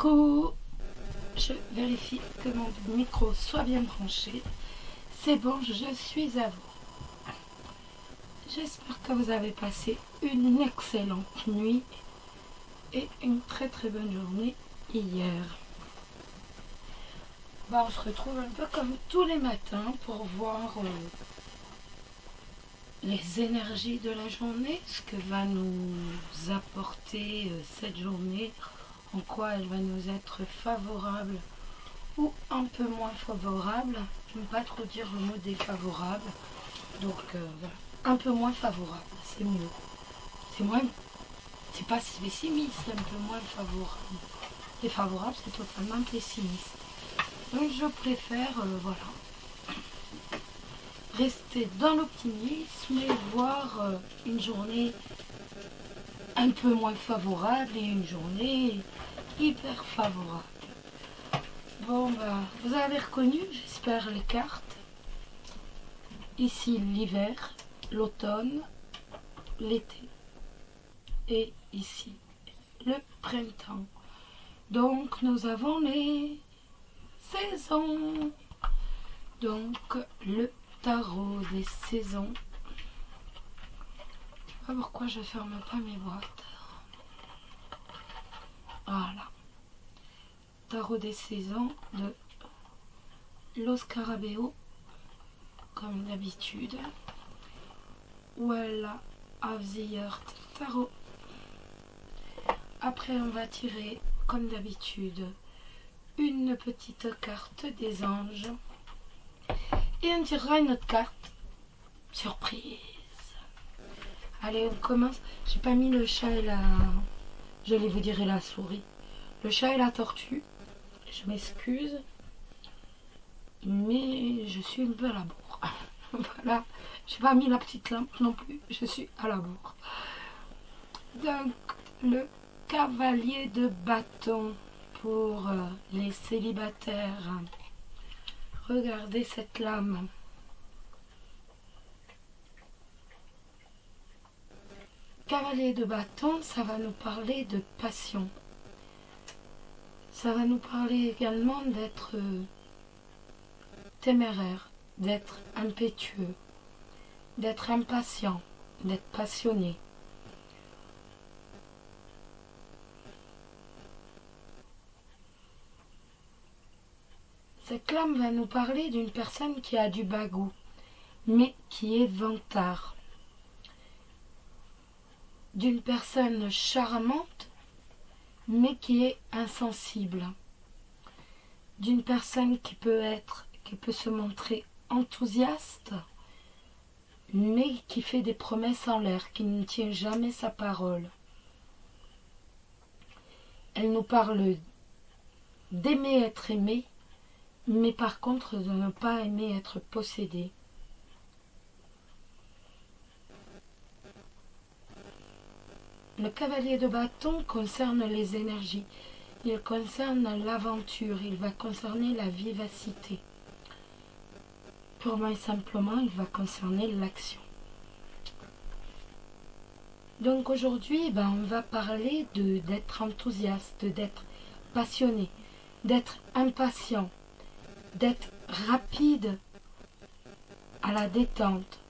Coucou, je vérifie que mon micro soit bien branché. C'est bon, je suis à vous. J'espère que vous avez passé une excellente nuit et une très bonne journée hier. On se retrouve un peu comme tous les matins pour voir les énergies de la journée, ce que va nous apporter cette journée, en quoi elle va nous être favorable ou un peu moins favorable. Je n'aime pas trop dire le mot défavorable, donc voilà. Un peu moins favorable, c'est mieux. C'est pas si pessimiste, un peu moins favorable. Défavorable, c'est totalement pessimiste. Donc je préfère, voilà, rester dans l'optimisme et voir une journée un peu moins favorable et une journée hyper favorable. Bon, vous avez reconnu, j'espère, les cartes. Ici l'hiver, l'automne, l'été et ici le printemps. Donc nous avons les saisons. Donc le tarot des saisons. Je sais pas pourquoi je ferme pas mes boîtes. Voilà. Tarot des saisons de Los Scarabeo, comme d'habitude. Well of the Earth Tarot. Après on va tirer, comme d'habitude, une petite carte des anges. Et on tirera une autre carte surprise. Allez, on commence. J'ai pas mis le chat et la... J'allais vous dire la souris. Le chat et la tortue. Je m'excuse. Mais je suis un peu à la bourre. Voilà. J'ai pas mis la petite lampe non plus. Je suis à la bourre. Donc, le cavalier de bâton pour les célibataires. Regardez cette lame. Cavalier de bâton, ça va nous parler de passion. Ça va nous parler également d'être téméraire, d'être impétueux, d'être impatient, d'être passionné. Cette lame va nous parler d'une personne qui a du bagou, mais qui est vantard. D'une personne charmante, mais qui est insensible. D'une personne qui peut se montrer enthousiaste, mais qui fait des promesses en l'air, qui ne tient jamais sa parole. Elle nous parle d'aimer être aimé, mais par contre de ne pas aimer être possédé. Le cavalier de bâton concerne les énergies, il concerne l'aventure, il va concerner la vivacité. Purement et simplement, il va concerner l'action. Donc aujourd'hui, on va parler d'être enthousiaste, d'être passionné, d'être impatient, d'être rapide à la détente.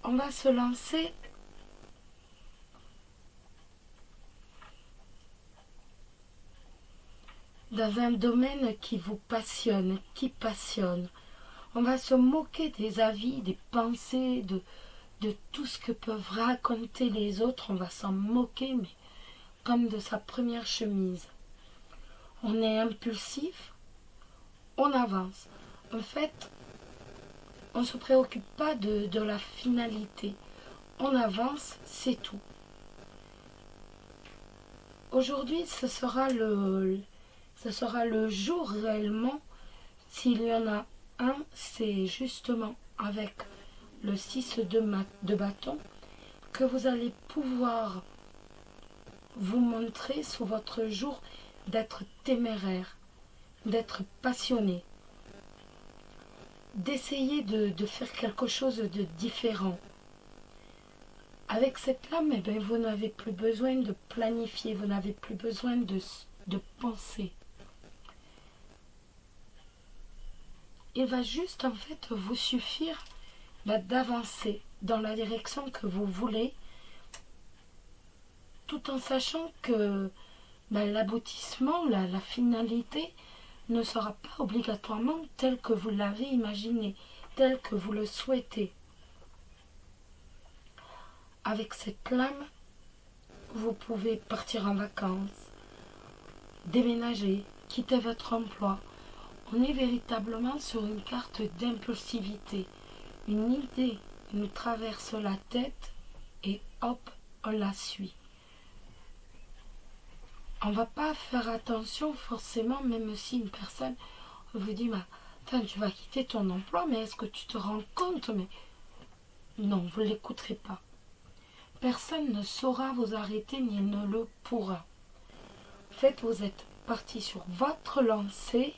On va se lancer dans un domaine qui vous passionne, qui passionne. On va se moquer des avis, des pensées, de tout ce que peuvent raconter les autres. On va s'en moquer, mais comme de sa première chemise. On est impulsif, on avance. En fait, on ne se préoccupe pas de la finalité. On avance, c'est tout. Aujourd'hui, ce sera le jour réellement. S'il y en a un, c'est justement avec le 6 de bâton que vous allez pouvoir vous montrer sous votre jour d'être téméraire, d'être passionné, d'essayer de faire quelque chose de différent, Avec cette lame, eh bien, vous n'avez plus besoin de planifier, vous n'avez plus besoin de penser. Il va juste en fait vous suffire d'avancer dans la direction que vous voulez, tout en sachant que l'aboutissement, la finalité ne sera pas obligatoirement tel que vous l'avez imaginé, tel que vous le souhaitez. Avec cette lame, vous pouvez partir en vacances, déménager, quitter votre emploi. On est véritablement sur une carte d'impulsivité. Une idée nous traverse la tête et hop, on la suit. On ne va pas faire attention forcément, même si une personne vous dit tu vas quitter ton emploi, mais est-ce que tu te rends compte? Mais non, vous ne l'écouterez pas. Personne ne saura vous arrêter ni ne le pourra. En fait, vous êtes parti sur votre lancée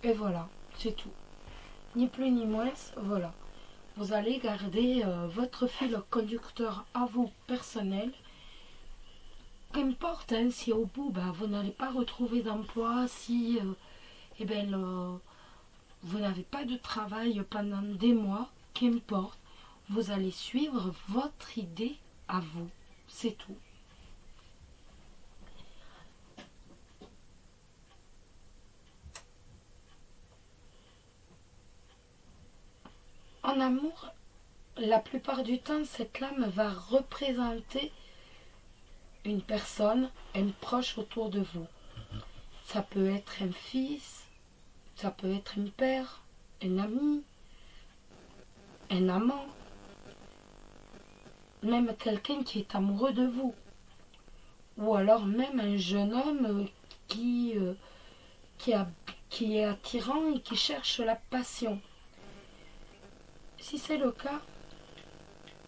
et voilà, c'est tout. Ni plus ni moins, voilà. Vous allez garder votre fil conducteur à vous personnel. Qu'importe si au bout vous n'allez pas retrouver d'emploi, si vous n'avez pas de travail pendant des mois, qu'importe, vous allez suivre votre idée à vous, c'est tout. En amour, la plupart du temps, cette lame va représenter une personne, un proche autour de vous. Ça peut être un fils, ça peut être un père, un ami, un amant, même quelqu'un qui est amoureux de vous. Ou alors même un jeune homme qui est attirant et qui cherche la passion. Si c'est le cas,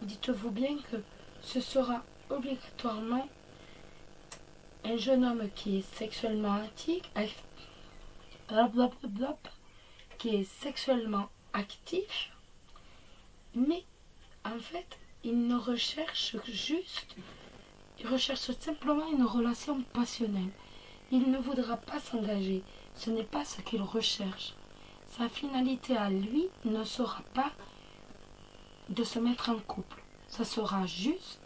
dites-vous bien que ce sera obligatoirement un jeune homme qui est sexuellement actif, mais en fait, il recherche simplement une relation passionnelle. Il ne voudra pas s'engager, ce n'est pas ce qu'il recherche. Sa finalité à lui ne sera pas de se mettre en couple. Ça sera juste,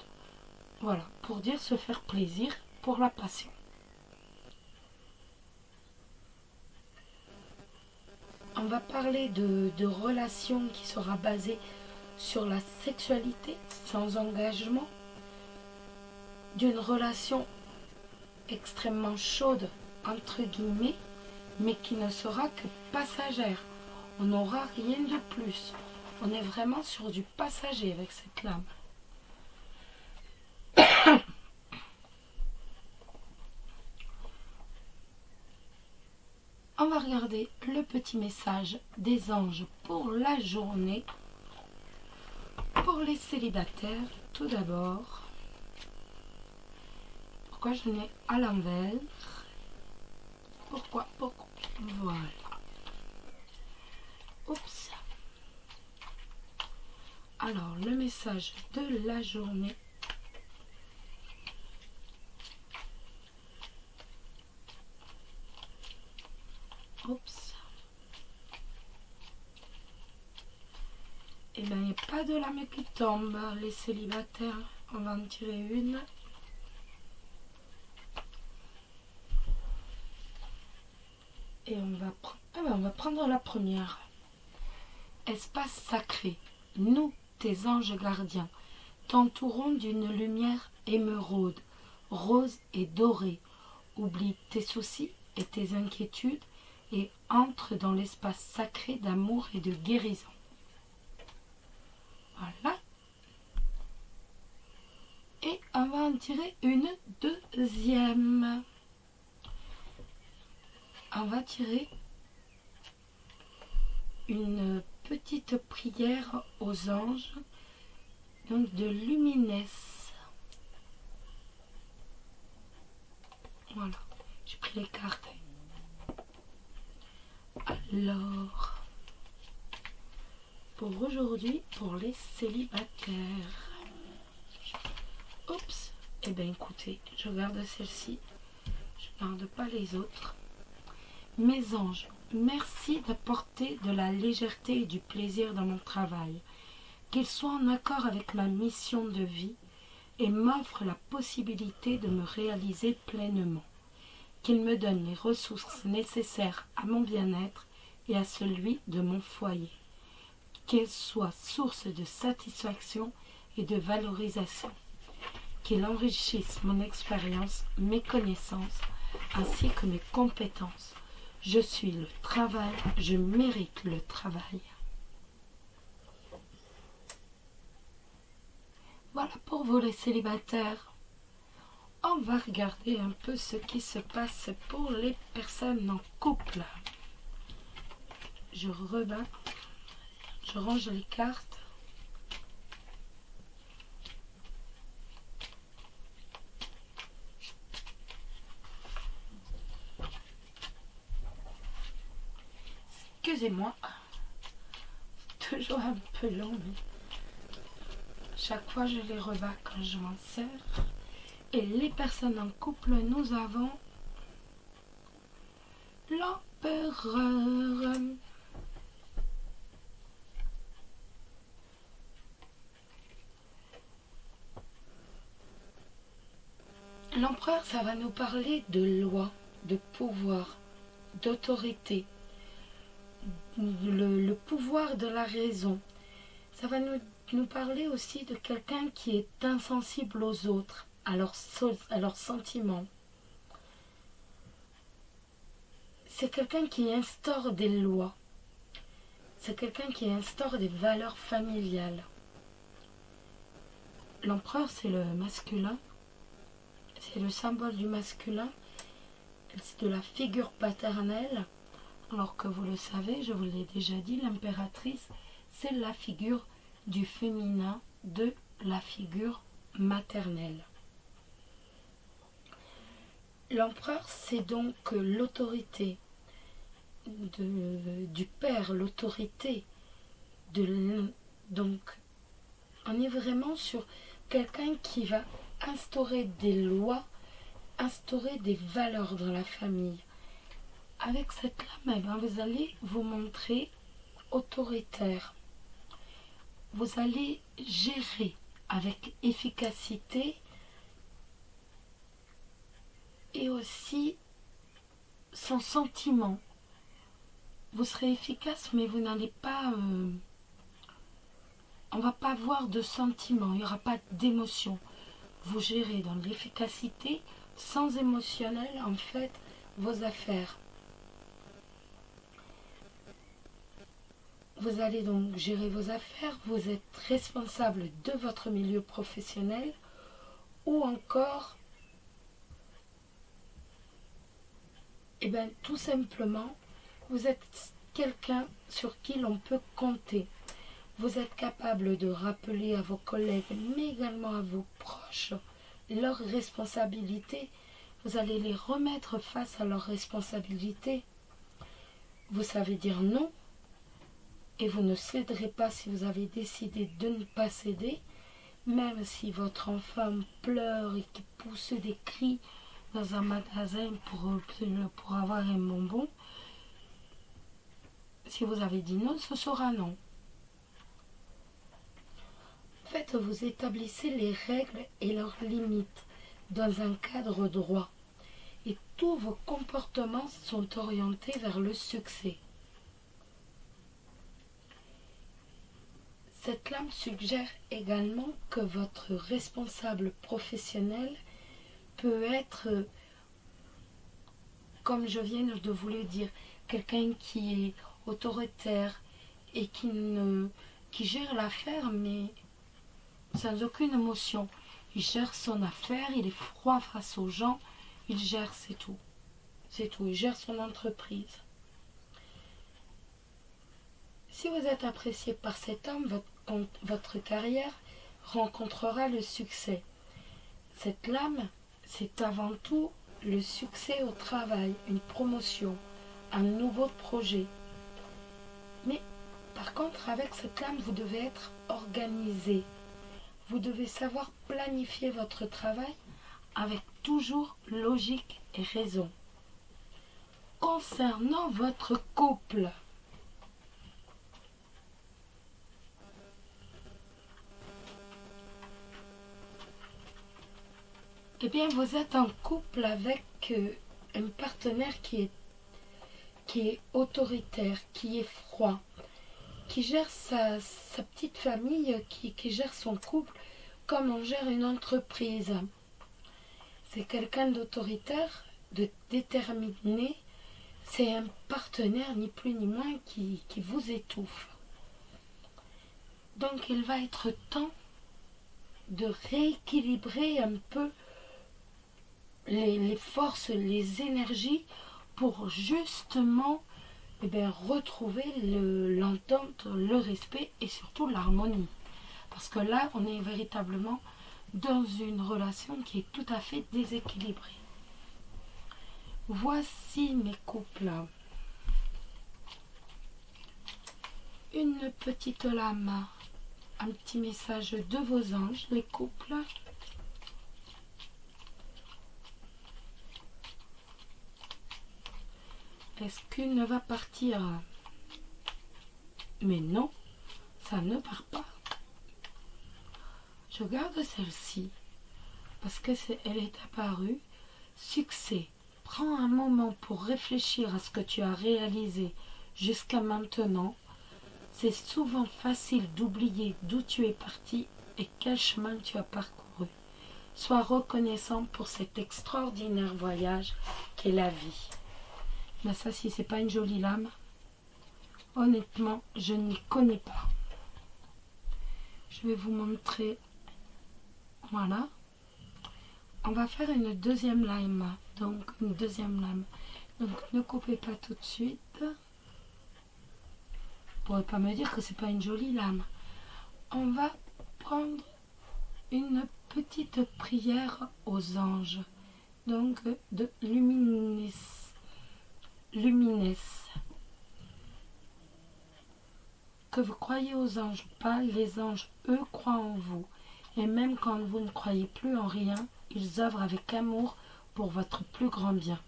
voilà, pour dire se faire plaisir, pour la passion. On va parler de relations qui sera basée sur la sexualité, sans engagement, d'une relation extrêmement chaude, entre guillemets, mais qui ne sera que passagère. On n'aura rien de plus. On est vraiment sur du passager avec cette lame. On va regarder le petit message des anges pour la journée. Pour les célibataires, tout d'abord. Pourquoi je l'ai à l'envers? Pourquoi? Voilà. Oups. Alors, le message de la journée. Oups. Et bien, il n'y a pas de lame qui tombe, les célibataires. On va en tirer une. Et on va prendre la première. Espace sacré. Nous, tes anges gardiens, t'entourons d'une lumière émeraude, rose et dorée. Oublie tes soucis et tes inquiétudes et entre dans l'espace sacré d'amour et de guérison. Voilà. Et on va en tirer une deuxième. On va tirer une petite prière aux anges, donc de luminesse. Voilà, j'ai pris les cartes. Alors, pour aujourd'hui, pour les célibataires, Oups, eh bien écoutez, je garde celle-ci, je ne garde pas les autres. Mes anges, merci d'apporter de la légèreté et du plaisir dans mon travail, qu'il soit en accord avec ma mission de vie et m'offre la possibilité de me réaliser pleinement, qu'il me donne les ressources nécessaires à mon bien-être et à celui de mon foyer, qu'il soit source de satisfaction et de valorisation, qu'il enrichisse mon expérience, mes connaissances ainsi que mes compétences. Je suis le travail, je mérite le travail. Voilà pour vous les célibataires. On va regarder un peu ce qui se passe pour les personnes en couple. Je rebats, je range les cartes. Excusez-moi, toujours un peu long, mais chaque fois je les rebats quand je m'en sers. Et les personnes en couple, nous avons l'empereur. L'empereur, ça va nous parler de loi, de pouvoir, d'autorité, le pouvoir de la raison. Ça va nous parler aussi de quelqu'un qui est insensible aux autres, à leurs sentiments. C'est quelqu'un qui instaure des lois. C'est quelqu'un qui instaure des valeurs familiales. L'empereur, c'est le masculin. C'est le symbole du masculin. C'est de la figure paternelle. Alors que vous le savez, je vous l'ai déjà dit, l'impératrice, c'est la figure du féminin, de la figure maternelle. L'empereur, c'est donc l'autorité du père, l'autorité. Donc, on est vraiment sur quelqu'un qui va instaurer des lois, instaurer des valeurs dans la famille. Avec cette lame, vous allez vous montrer autoritaire. Vous allez gérer avec efficacité et aussi sans sentiment. Vous serez efficace, mais vous n'allez pas... on ne va pas avoir de sentiment, il n'y aura pas d'émotion. Vous gérez dans l'efficacité, sans émotionnel, en fait, vos affaires. Vous allez donc gérer vos affaires, vous êtes responsable de votre milieu professionnel ou encore, eh bien, tout simplement, vous êtes quelqu'un sur qui l'on peut compter. Vous êtes capable de rappeler à vos collègues, mais également à vos proches, leurs responsabilités. Vous allez les remettre face à leurs responsabilités. Vous savez dire non. Et vous ne céderez pas si vous avez décidé de ne pas céder, même si votre enfant pleure et qui pousse des cris dans un magasin pour avoir un bonbon. Si vous avez dit non, ce sera non. En fait, vous établissez les règles et leurs limites dans un cadre droit. Et tous vos comportements sont orientés vers le succès. Cette lame suggère également que votre responsable professionnel peut être, comme je viens de vous le dire, quelqu'un qui est autoritaire et qui gère l'affaire, mais sans aucune émotion. Il gère son affaire, il est froid face aux gens, il gère, c'est tout. C'est tout, il gère son entreprise. Si vous êtes apprécié par cet homme, votre carrière rencontrera le succès. Cette lame, c'est avant tout le succès au travail, une promotion, un nouveau projet. Mais par contre, avec cette lame, vous devez être organisé. Vous devez savoir planifier votre travail avec toujours logique et raison. Concernant votre couple, eh bien, vous êtes en couple avec un partenaire qui est autoritaire, qui est froid, qui gère sa petite famille, qui gère son couple comme on gère une entreprise. C'est quelqu'un d'autoritaire, de déterminé, c'est un partenaire ni plus ni moins qui vous étouffe. Donc il va être temps de rééquilibrer un peu les forces, les énergies pour justement retrouver l'entente, le respect et surtout l'harmonie. Parce que là, on est véritablement dans une relation qui est tout à fait déséquilibrée. Voici mes couples. Une petite lame, un petit message de vos anges, les couples. Est-ce qu'une va partir? Mais non, ça ne part pas. Je garde celle-ci parce que elle est apparue. Succès. Prends un moment pour réfléchir à ce que tu as réalisé jusqu'à maintenant. C'est souvent facile d'oublier d'où tu es parti et quel chemin tu as parcouru. Sois reconnaissant pour cet extraordinaire voyage qu'est la vie. Mais ça, si c'est pas une jolie lame, honnêtement, je n'y connais pas. Je vais vous montrer. Voilà. On va faire une deuxième lame. Donc, une deuxième lame. Donc, ne coupez pas tout de suite. Vous ne pourrez pas me dire que c'est pas une jolie lame. On va prendre une petite prière aux anges. Donc, de Lumines. Que vous croyez aux anges ou pas, les anges, eux, croient en vous. Et même quand vous ne croyez plus en rien, ils œuvrent avec amour pour votre plus grand bien.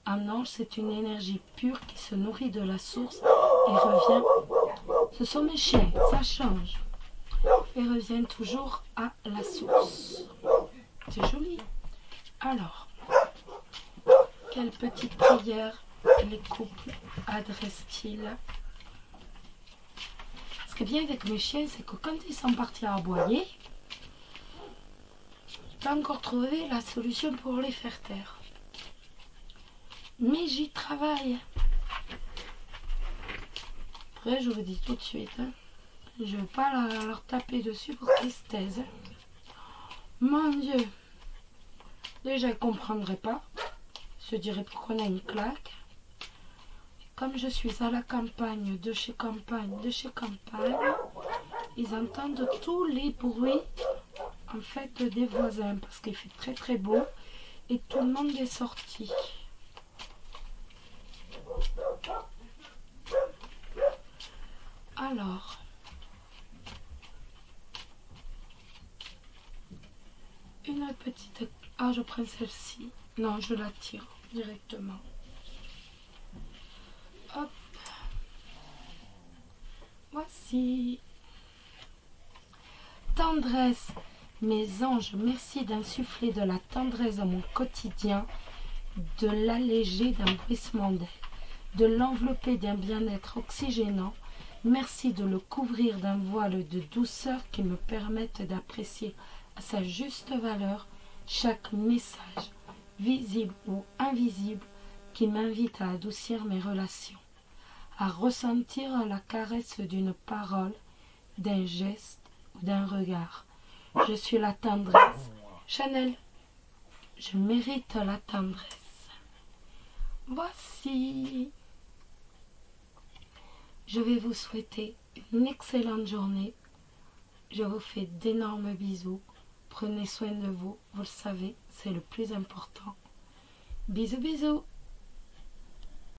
Un ange, c'est une énergie pure qui se nourrit de la source et revient. Ce sont mes chiens, ça change. Et revient toujours à la source. C'est joli. Alors, quelle petite prière les couples adressent-ils? Ce qui est bien avec mes chiens, c'est que quand ils sont partis à aboyer, j'ai pas encore trouvé la solution pour les faire taire. Mais j'y travaille. Après, je vous dis tout de suite, je ne vais pas leur taper dessus pour qu'ils se taisent. Mon Dieu. Déjà, ils ne comprendraient pas. Ils se diraient pourquoi on a une claque. Comme je suis à la campagne, de chez campagne, ils entendent tous les bruits en fait des voisins parce qu'il fait très très beau et tout le monde est sorti. Alors, une petite... Ah, je prends celle-ci. Non, je la tire directement. Hop. Voici. Tendresse. Mes anges, merci d'insuffler de la tendresse dans mon quotidien, de l'alléger d'un bruissement d'air, de l'envelopper d'un bien-être oxygénant. Merci de le couvrir d'un voile de douceur qui me permette d'apprécier à sa juste valeur chaque message, visible ou invisible, qui m'invite à adoucir mes relations, à ressentir la caresse d'une parole, d'un geste ou d'un regard. Je suis la tendresse. Chanel, je mérite la tendresse. Voici. Je vais vous souhaiter une excellente journée. Je vous fais d'énormes bisous. Prenez soin de vous. Vous le savez, c'est le plus important. Bisous, bisous.